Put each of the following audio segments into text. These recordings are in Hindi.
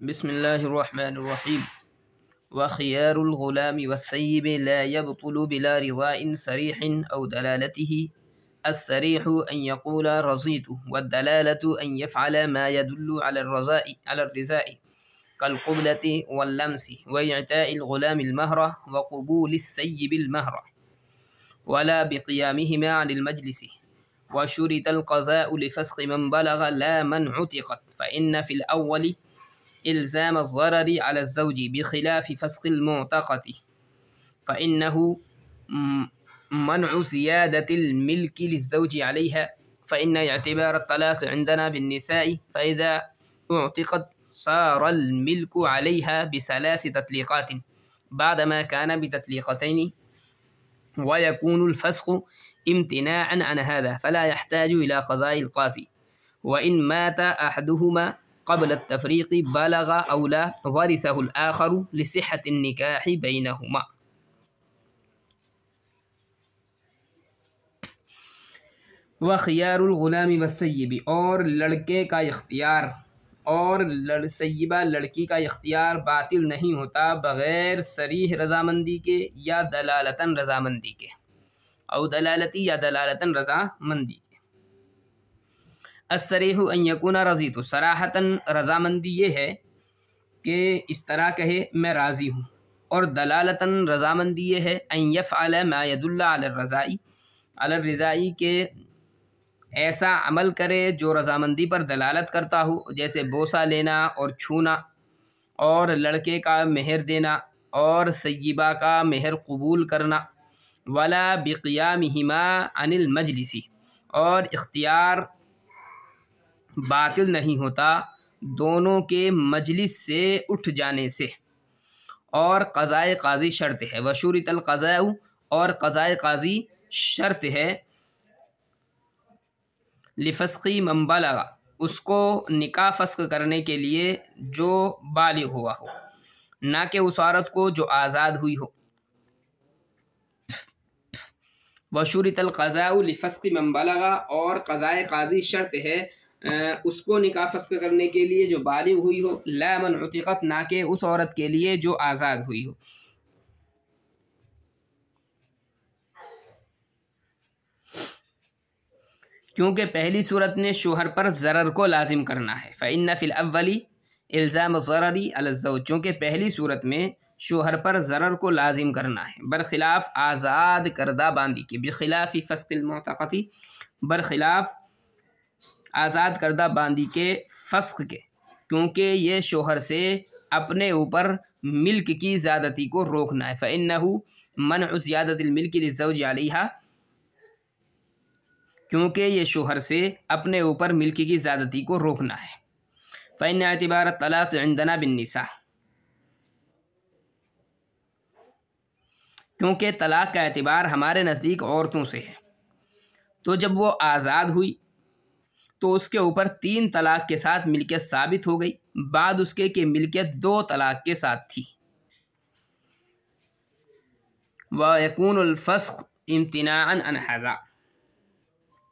बिस्मिल्लाहिर्रहमानिर्रहीम व खियारुल गुलामी वस्सय्यिब ला यबतुलु बिला रिज़ाइन सरीहिन औ दलालतिही अस्सरीहु अन यक़ूला रज़ीतु वद्दलालतु अन यफ़अला मा यदुल्लु अला रिज़ाइ कल्क़ुब्लति वल्लम्सि व इअताइल गुलामिल महरा व क़ुबूलिस सय्यिबिल महरा वला बिक़ियामिहिमा अनिल मजलिसि व शुरितल क़ज़ाउ लिफ़स्ख़ि मन बलग़ ला मन उतिक़त फ़इन्न फ़िल अव्वलि इल्ज़ाम अज़्ज़ररि अला ज़ौजि बिख़िलाफ़ि फ़स्ख़िल मुअतक़ति फ़इन्नहु मनउ ज़ियादतिल मिल्कि लिज़्ज़ौजि अलैहा फ़इन्न इअतिबार अत्तलाक़ इंदना बिन्निसाइ फ़इज़ा उअतिक़त सारल मिल्कु अलैहा बिसलासि तत्लीक़ातिन बअदमा कान बितत्लीक़तैनि व यकूनुल फ़स्ख़ु इम्तिनाअन अन हाज़ा फ़ला यहताजु इला क़ज़ाइल क़ाज़ी व इन मात अहदुहुमा क़ब्ल अत्तफ़रीक़ि बलग़ औ ला वरिसहुल आख़रु लिसिह्हतिन निकाहि बैनहुमा। व खियारुल गुलामी वस्सय्यिबी, और लड़के का इख्तियार और सय्यिबा लड़की का इख्तियार बातिल नहीं होता बग़ैर सरीह रज़ामंदी के या दलालतन रज़ामंदी के, औ दलालती या दलालतन रज़ामंदी के। अस्सरीहु अन यकूना रज़ीतु, सराहतन रज़ामंदी ये है कि इस तरह कहे मैं राज़ी हूँ, और दलालतन रज़ामंदी ये है अन यफ़अला मा यदुल्लु अला रिज़ाइ के ऐसा अमल करे जो रज़ामंदी पर दलालत करता हो, जैसे बोसा लेना और छूना, और लड़के का मेहर देना और सय्यिबा का मेहर कबूल करना। वला बिक़ियामिहिमा अनिल मजलिसी, और इख्तियार बातिल नहीं होता दोनों के मजलिस से उठ जाने से, और क़ज़ाए क़ाज़ी शर्त है। वशुरितल क़ज़ाउ, और क़ज़ाए क़ाज़ी शर्त है लिफ़स्ख़ि मन बलग़, उसको निकाह फ़स्ख़ करने के लिए जो बालिग़ हुआ हो, ना कि उस औरत को जो आज़ाद हुई हो। वशुरितल क़ज़ाउ लिफ़स्ख़ि मन बलग़, और क़ज़ाए क़ाज़ी शर्त है उसको निकाह फ़स्ख़ करने के लिए जो बालिग़ हुई हो, ला मन उतिक़त, ना कि उस औरत के लिए जो आज़ाद हुई हो। क्योंकि पहली सूरत ने शोहर पर ज़रर को लाजिम करना है। फ़इन्न फ़िल अव्वली इल्ज़ाम ज़ररी अला ज़ौज, क्योंकि पहली सूरत में शोहर पर ज़रर को लाजिम करना है बरखिलाफ़ आज़ाद करदा बांदी के, बिख़िलाफ़ि फ़स्ख़िल मुअतक़ति, बरखिलाफ़ आज़ाद करदा बांदी के फ़स्ख़ के, क्योंकि ये शोहर से अपने ऊपर मिल्क की ज़्यादती को रोकना है। फ़इन्नहु मनउ ज़ियादतिल मिल्कि लिज़्ज़ौजि अलैहा, क्योंकि ये शोहर से अपने ऊपर मिल्क की ज़्यादती को रोकना है। फ़इन्न इअतिबार अत्तलाक़ इंदना बिन्निसा, क्योंकि तलाक़ का एतबार हमारे नज़दीक औरतों से है। तो जब वो आज़ाद हुई तो उसके ऊपर 3 तलाक़ के साथ मिल्कियत साबित हो गई, बाद उसके कि मिल्कियत 2 तलाक़ के साथ थी। व यकूनुल फ़स्ख़ इम्तिनाअन अन हाज़ा,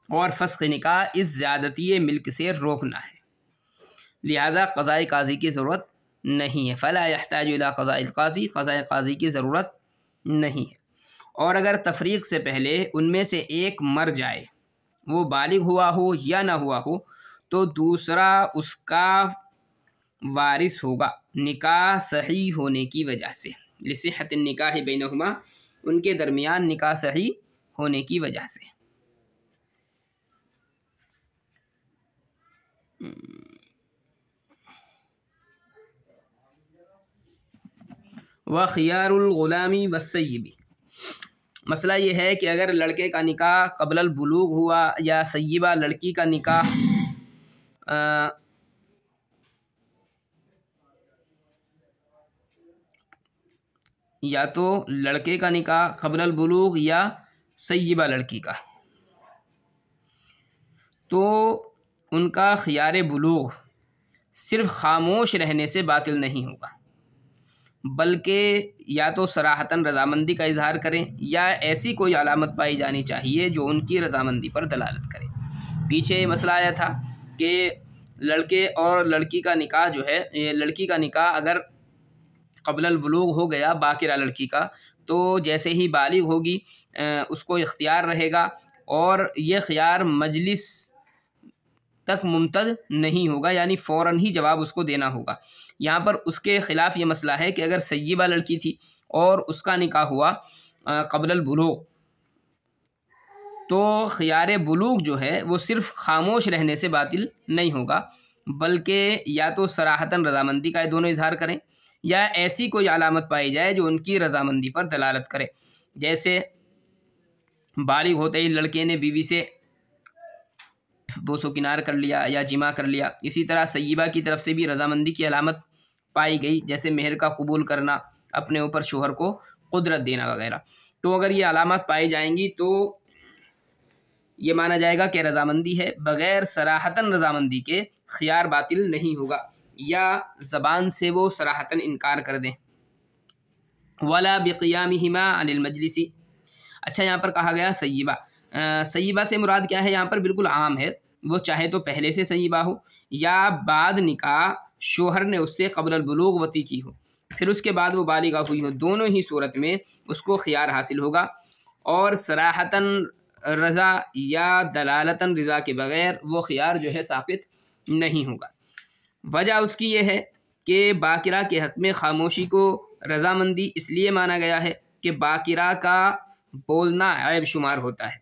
और फ़स्ख़ निकाह इस ज़्यादती मिल्क से रोकना है, लिहाजा क़ज़ाए क़ाज़ी की ज़रूरत नहीं है। फ़ला यहताजु इला क़ज़ाइल क़ाज़ी, क़ज़ाए क़ाज़ी की ज़रूरत नहीं है। और अगर तफ़रीक़ से पहले उनमें से एक मर जाए, वो बालिग़ हुआ हो या ना हुआ हो, तो दूसरा उसका वारिस होगा निकाह सही होने की वजह से, लिसिह्हतिन निकाहि बैनहुमा, उनके दरमियान निकाह सही होने की वजह से। व खियारुल गुलामी वस्सय्यिबी, मसला ये है कि अगर लड़के का निकाह क़ब्लल बुलूग हुआ या सय्यिबा लड़की का निकाह या तो लड़के का निकाह क़ब्लल बुलूग या सय्यिबा लड़की का, तो उनका खियार बुलूग सिर्फ़ ख़ामोश रहने से बातिल नहीं होगा, बल्कि या तो सराहतन रज़ामंदी का इजहार करें या ऐसी कोई अलामत पाई जानी चाहिए जो उनकी रज़ामंदी पर दलालत करे। पीछे मसला आया था कि लड़के और लड़की का निकाह जो है, ये लड़की का निकाह अगर क़ब्लल बुलूग हो गया बाकिरा लड़की का, तो जैसे ही बालिग होगी उसको इख्तियार रहेगा और ये ख़ियार मजलिस तक मुमतद नहीं होगा, यानी फ़ौरन ही जवाब उसको देना होगा। यहाँ पर उसके ख़िलाफ़ ये मसला है कि अगर सय्यिबा लड़की थी और उसका निकाह हुआ क़ब्लल बुलूग, तो ख़ियार बुलूग जो है वो सिर्फ़ ख़ामोश रहने से बातिल नहीं होगा, बल्कि या तो सराहतन रज़ामंदी का ये दोनों इज़हार करें या ऐसी कोई अलामत पाई जाए जो उनकी रज़ामंदी पर दलालत करे। जैसे बालिग होते ही लड़के ने बीवी से बोसो किनार कर लिया या जिमा कर लिया। इसी तरह सय्यिबा की तरफ से भी रज़ामंदी की अलामत पाई गई, जैसे मेहर का कबूल करना, अपने ऊपर शोहर को कुदरत देना वगैरह। तो अगर ये अलामत पाई जाएंगी तो ये माना जाएगा कि रज़ामंदी है। बग़ैर सराहतन रज़ामंदी के ख़ियार बातिल नहीं होगा, या ज़बान से वो सराहतन इनकार कर दें। वला बिक़ियामिहिमा अनिल मजलिसी। अच्छा, यहाँ पर कहा गया सय्यिबा। सय्यिबा से मुराद क्या है? यहाँ पर बिल्कुल आम है, वो चाहे तो पहले से सय्यिबा हो या बाद निकाह शोहर ने उससे क़ब्लल बुलूग वती की हो, फिर उसके बाद वो बालिगा हुई हो, दोनों ही सूरत में उसको ख़ियार हासिल होगा और सराहतन रज़ा या दलालतन रज़ा के बग़ैर वो ख़ियार जो है साक़ित नहीं होगा। वजह उसकी ये है कि बाकिरा के हक़ में ख़ामोशी को रज़ामंदी इसलिए माना गया है कि बाकिरा का बोलना ऐब शुमार होता है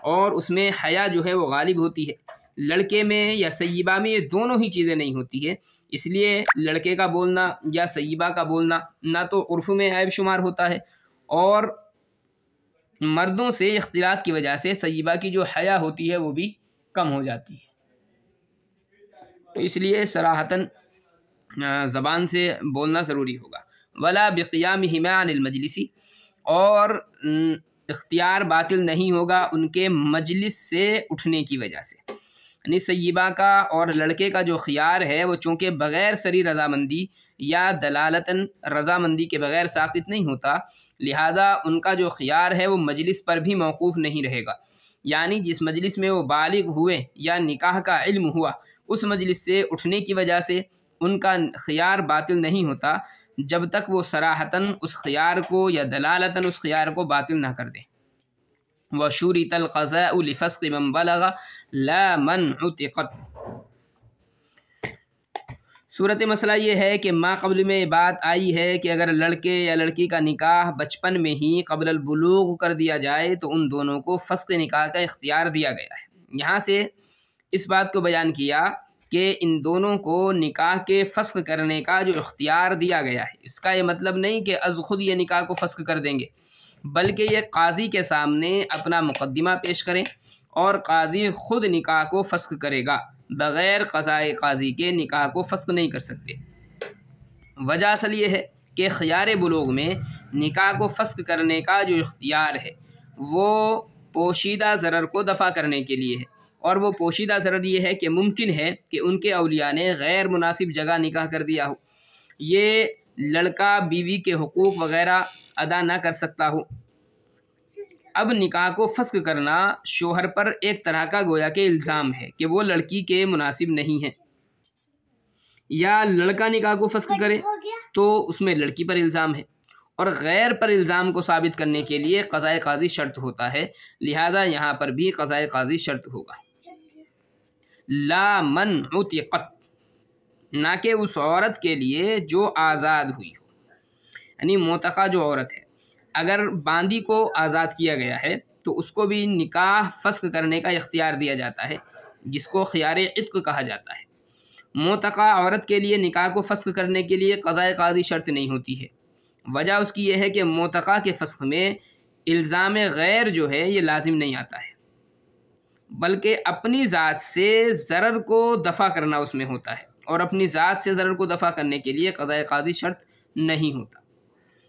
और उसमें हया जो है वो गालिब होती है। लड़के में या सय्यिबा में ये दोनों ही चीज़ें नहीं होती है, इसलिए लड़के का बोलना या सय्यिबा का बोलना ना तो उर्फ़ में ऐब शुमार होता है और मर्दों से इख्तिलात की वजह से सय्यिबा की जो हया होती है वो भी कम हो जाती है। तो इसलिए सराहतन ज़बान से बोलना ज़रूरी होगा। वला बिक़ियामिहिमा अनिल मजलिसी, और इख्तियार बातिल नहीं होगा उनके मजलिस से उठने की वजह से। यानी सय्यिबा का और लड़के का जो ख़ियार है वो चूँकि बग़ैर सरी रज़ामंदी या दलालतन रज़ामंदी के बग़ैर साक़ित नहीं होता, लिहाजा उनका जो ख़ियार है वो मजलिस पर भी मौक़ूफ़ नहीं रहेगा। यानी जिस मजलिस में वो बालिग हुए या निकाह का इल्म हुआ, उस मजलिस से उठने की वजह से उनका ख़ियार बातिल नहीं होता जब तक वो सराहतन उस ख़ियार को या दलालतन उस ख़ियार को बातिल ना कर दें। वशुरितल क़ज़ाउ लिफ़स्क़ि मन बलग़ ला मन उतिक़त। सूरत मसला ये है कि माक़ब्ल में बात आई है कि अगर लड़के या लड़की का निकाह बचपन में ही क़ब्लल बुलूग कर दिया जाए तो उन दोनों को फ़स्क़ निकाह का इख्तियार दिया गया है। यहाँ से इस बात को बयान किया कि इन दोनों को निकाह के फ़स्क़ करने का जो इख्तियार दिया गया है, इसका ये मतलब नहीं कि अज़ ख़ुद ये निकाह को फ़स्क़ कर देंगे, बल्कि ये काज़ी के सामने अपना मुक़द्दिमा पेश करें और काज़ी ख़ुद निकाह को फ़स्क़ करेगा। बग़ैर क़ज़ाए काज़ी के निकाह को फ़स्क़ नहीं कर सकते। वजह असल ये है कि ख़ियार बुलूग में निकाह को फ़स्क़ करने का जो इख्तियार है वो पोशीदा ज़रर को दफ़ा करने के लिए है, और वो पोशीदा ज़रर ये है कि मुमकिन है कि उनके औलिया ने गैर मुनासिब जगह निकाह कर दिया हो, ये लड़का बीवी के हुकूक़ वग़ैरह अदा ना कर सकता हो। अब निकाह को फ़स्क़ करना शोहर पर एक तरह का गोया के इल्ज़ाम है कि वो लड़की के मुनासिब नहीं है, या लड़का निकाह को फ़स्क़ करे तो उसमें लड़की पर इल्ज़ाम है, और गैर पर इल्ज़ाम को साबित करने के लिए क़ज़ाए क़ाज़ी शर्त होता है। लिहाजा यहाँ पर भी क़ज़ाए क़ाज़ी शर्त होगा। ला मन उतिक़त, ना कि उस औरत के लिए जो आज़ाद हुई हो, यानी मोतक़ा जो औरत है, अगर बांदी को आज़ाद किया गया है तो उसको भी निकाह फ़स्क़ करने का इख्तियार दिया जाता है, जिसको ख़ियारे इत्क़ कहा जाता है। मोतक़ा औरत के लिए निकाह को फ़स्क़ करने के लिए क़ज़ाए क़ाज़ी शर्त नहीं होती है। वजह उसकी यह है कि मोतक़ा के फ़स्क़ में इल्ज़ाम गैर जो है ये लाजिम नहीं आता है, बल्कि अपनी ज़ात से ज़रर को दफ़ा करना उसमें होता है, और अपनी ज़ात से ज़रर को दफ़ा करने के लिए क़ज़ाए क़ाज़ी शर्त नहीं होता।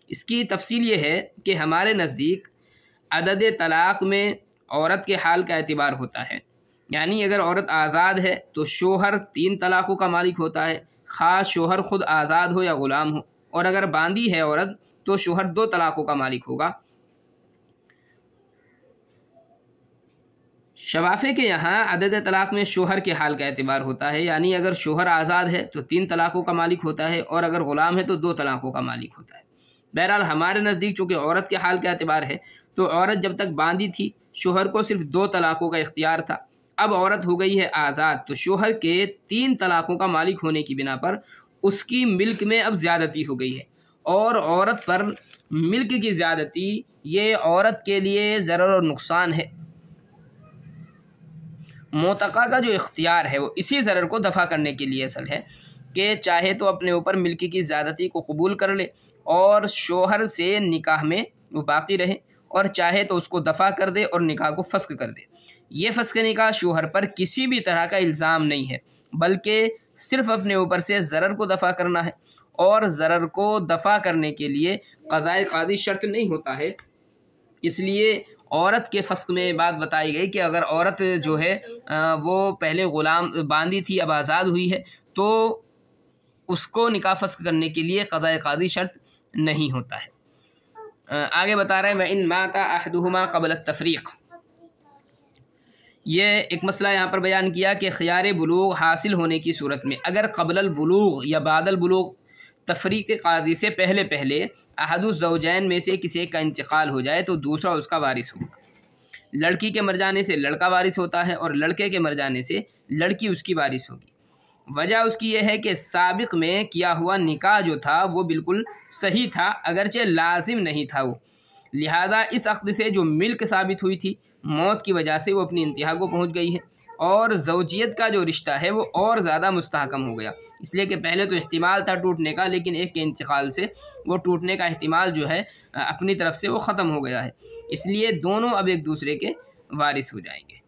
इसकी तफसील ये है कि हमारे नज़दीक अदद तलाक़ में औरत के हाल का एतबार होता है, यानी अगर औरत आज़ाद है तो शोहर 3 तलाक़ों का मालिक होता है, ख़ास शोहर ख़ुद आज़ाद हो या ग़ुलाम हो, और अगर बांदी है औरत तो शोहर 2 तलाक़ों का मालिक होगा। शवाफे के यहाँ अदद तलाक़ में शोहर के हाल का एतबार होता है, यानी अगर शोहर आज़ाद है तो 3 तलाक़ों का मालिक होता है, और अगर ग़ुलाम है तो 2 तलाक़ों का मालिक होता है। बहरहाल हमारे नज़दीक चूँकि औरत के हाल का एतबार है, तो औरत जब तक बांधी थी शोहर को सिर्फ 2 तलाक़ों का इख्तियार था। अब औरत हो गई है आज़ाद, तो शोहर के 3 तलाक़ों का मालिक होने की बिना पर उसकी मिल्क में अब ज़्यादती हो गई है, और औरत पर मिल्क की ज़्यादती ये औरत के लिए ज़रर और नुकसान है। मोतका का जो इख्तियार है वो इसी ज़रर को दफ़ा करने के लिए असल है कि चाहे तो अपने ऊपर मिल्क की ज़्यादती को कबूल कर ले और शोहर से निकाह में वो बाकी रहे, और चाहे तो उसको दफ़ा कर दे और निकाह को फ़स्क कर दे। ये फ़स्क निकाह शोहर पर किसी भी तरह का इल्ज़ाम नहीं है, बल्कि सिर्फ़ अपने ऊपर से ज़रर को दफ़ा करना है, और ज़रर को दफ़ा करने के लिए क़ज़ाए क़ाज़ी शर्त नहीं होता है। इसलिए औरत के फ़स्क में बात बताई गई कि अगर औरत जो है वो पहले ग़ुलाम बांधी थी, अब आज़ाद हुई है, तो उसको निकाह फ़स्क करने के लिए क़ज़ाए क़ाज़ी शर्त नहीं होता है। आगे बता रहे हैं व इन माता अहदुहुमा क़ब्ल तफ़रीक़। ये एक मसला यहाँ पर बयान किया कि ख़ियार बुलूग़ हासिल होने की सूरत में अगर क़ब्ल बुलूग़ या बादल बुलूग़ तफ़रीक़ क़ाज़ी से पहले पहले अहदुज़ ज़ौजैन में से किसी का इंतकाल हो जाए तो दूसरा उसका वारिस होगा। लड़की के मर जाने से लड़का वारिस होता है, और लड़के के मर जाने से लड़की उसकी वारिस होगी। वजह उसकी यह है कि साबिक़ में किया हुआ निकाह जो था वो बिल्कुल सही था, अगरचे लाजिम नहीं था वो। लिहाजा इस अक़्द से जो मिल्क साबित हुई थी, मौत की वजह से वो अपनी इंतहा को पहुँच गई है, और ज़ौजियत का जो रिश्ता है वो और ज़्यादा मुस्तहकम हो गया। इसलिए कि पहले तो एहतिमाल था टूटने का, लेकिन एक के इंतकाल से वो टूटने का एहतिमाल जो है अपनी तरफ से वो ख़त्म हो गया है। इसलिए दोनों अब एक दूसरे के वारिस हो जाएंगे।